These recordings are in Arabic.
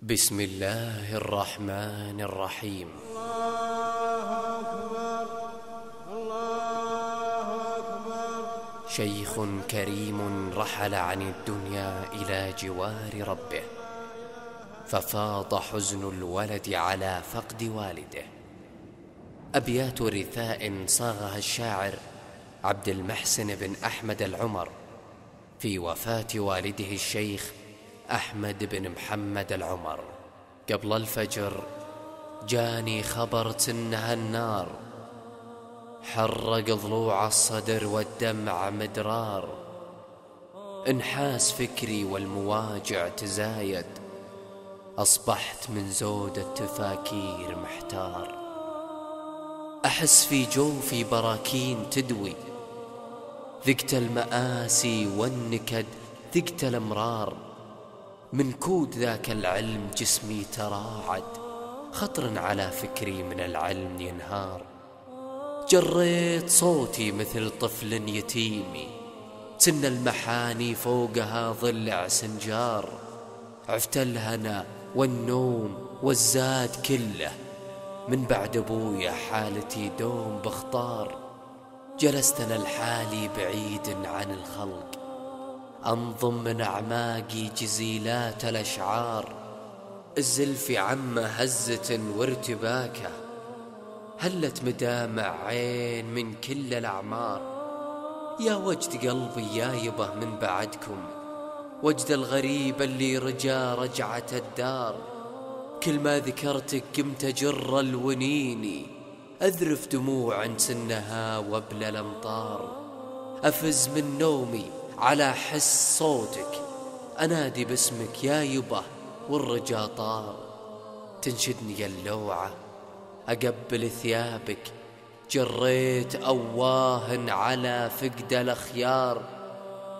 بسم الله الرحمن الرحيم. الله أكبر الله أكبر. شيخ كريم رحل عن الدنيا إلى جوار ربه، ففاض حزن الولد على فقد والده. أبيات رثاء صاغها الشاعر عبد المحسن بن أحمد العمر في وفاة والده الشيخ أحمد بن محمد العمر. قبل الفجر جاني خبر تنها النار، حرق ضلوع الصدر والدمع مدرار. انحاس فكري والمواجع تزايد، أصبحت من زود التفاكير محتار. أحس في جوفي براكين تدوي، ذقت المآسي والنكد ذقت الأمرار. من كود ذاك العلم جسمي تراعد، خطر على فكري من العلم ينهار. جريت صوتي مثل طفل يتيمي، سن المحاني فوقها ضلع سنجار. عفت الهنا والنوم والزاد كله، من بعد أبويا حالتي دوم بختار. جلست أنا لحالي بعيد عن الخلق، أنظم من أعماقي جزيلات الأشعار. الزلف عم هزة وارتباكه، هلت مدامع عين من كل الأعمار. يا وجد قلبي يا يبه من بعدكم، وجد الغريب اللي رجا رجعة الدار. كل ما ذكرتك قمت أجر الونيني، أذرف دموع سنها وبل الأمطار. أفز من نومي على حس صوتك، أنادي باسمك يا يبه والرجا طار. تنشدني اللوعة أقبل ثيابك، جريت أواه على فقد الأخيار.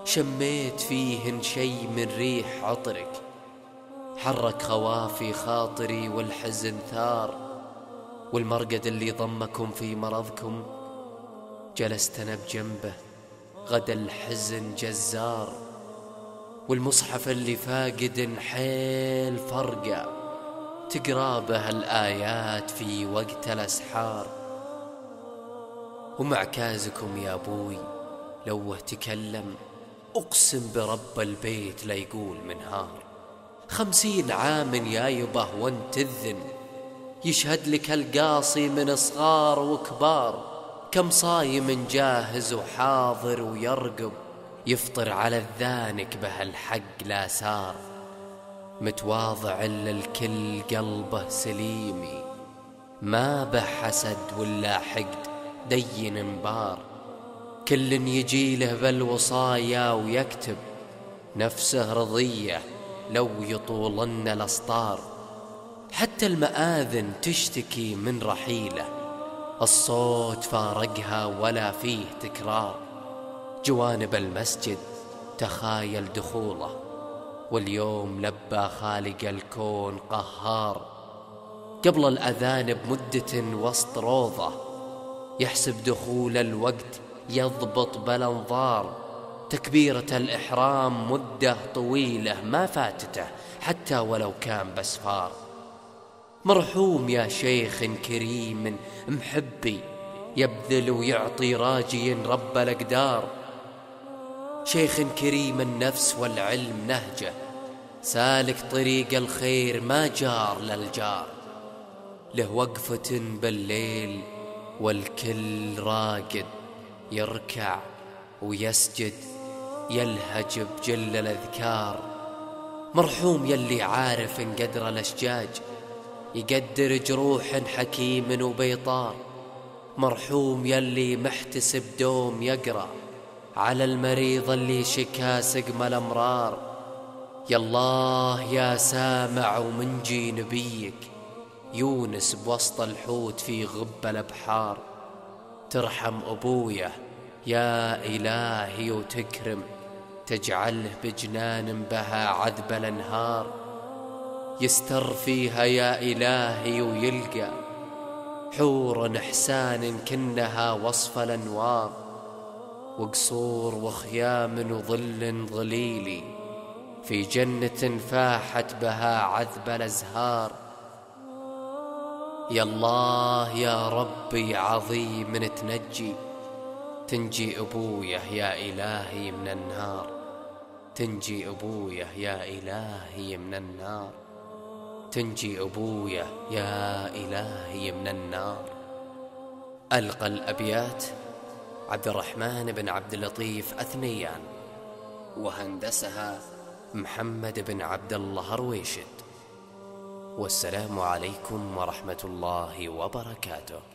شميت فيهن شي من ريح عطرك، حرك خوافي خاطري والحزن ثار. والمرقد اللي ضمكم في مرضكم، جلست أنا بجنبه غدا الحزن جزار. والمصحف اللي فاقد حيل فرقه، تقرا به الآيات في وقت الأسحار. ومعكازكم يا أبوي لو تكلم، أقسم برب البيت لا يقول منهار. 50 عام يا يبه وانت تذن، يشهد لك القاصي من صغار وكبار. كم صايم جاهز وحاضر ويرقب، يفطر على الذانك به الحق لا سار. متواضع إلا الكل قلبه سليمي، ما به حسد ولا حقد دين مبار. كل يجي له بالوصايا ويكتب، نفسه رضية لو يطولن الأسطار. حتى المآذن تشتكي من رحيله، الصوت فارقها ولا فيه تكرار. جوانب المسجد تخايل دخوله، واليوم لبى خالق الكون قهار. قبل الأذان بمدة وسط روضة، يحسب دخول الوقت يضبط بالانظار. تكبيرة الإحرام مدة طويلة ما فاتته حتى ولو كان بسفار. مرحوم يا شيخ كريم محبي، يبذل ويعطي راجي رب الأقدار. شيخ كريم النفس والعلم نهجه، سالك طريق الخير ما جار للجار. له وقفة بالليل والكل راقد، يركع ويسجد يلهج بجل الأذكار. مرحوم يلي عارف إن قدر الأشجاج، يقدر جروح حكيم وبيطار. مرحوم يلي محتسب دوم يقرأ على المريض اللي شكا سقم الأمرار. يا الله يا سامع ومنجي نبيك، يونس بوسط الحوت في غب الأبحار. ترحم أبويا يا إلهي وتكرم، تجعله بجنان بها عذب الأنهار. يستر فيها يا إلهي ويلقى حور إحسان كنها وصف الأنوار. وقصور وخيام وظل ظليلي، في جنة فاحت بها عذب الأزهار. يا الله يا ربي عظيم تنجي أبويه يا إلهي من النار، تنجي أبويه يا إلهي من النار، تنجي أبويه يا إلهي من النار. ألقى الأبيات عبد الرحمن بن عبد اللطيف أثنيان، وهندسها محمد بن عبد الله رويشد. والسلام عليكم ورحمة الله وبركاته.